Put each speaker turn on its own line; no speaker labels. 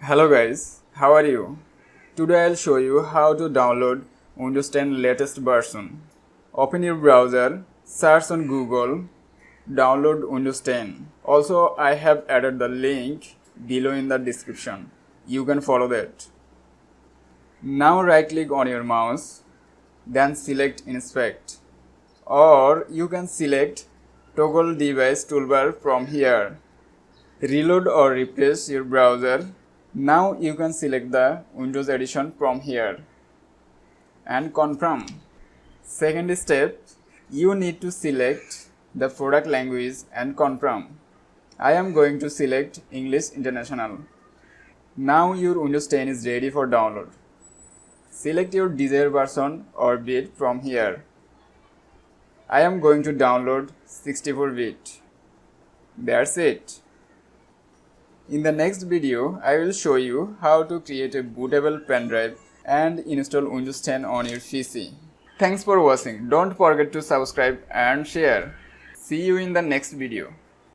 Hello guys, how are you? Today I'll show you how to download Windows 10 latest version. Open your browser, search on Google, download Windows 10. Also I have added the link below in the description. You can follow that. Now right click on your mouse, then select Inspect. Or you can select Toggle Device toolbar from here. Reload or refresh your browser. Now you can select the Windows edition from here and confirm. Second step, you need to select the product language and confirm. I am going to select English International. Now your Windows 10 is ready for download. Select your desired version or bit from here. I am going to download 64-bit. That's it. In the next video, I will show you how to create a bootable pen drive and install Windows 10 on your PC. Thanks for watching. Don't forget to subscribe and share. See you in the next video.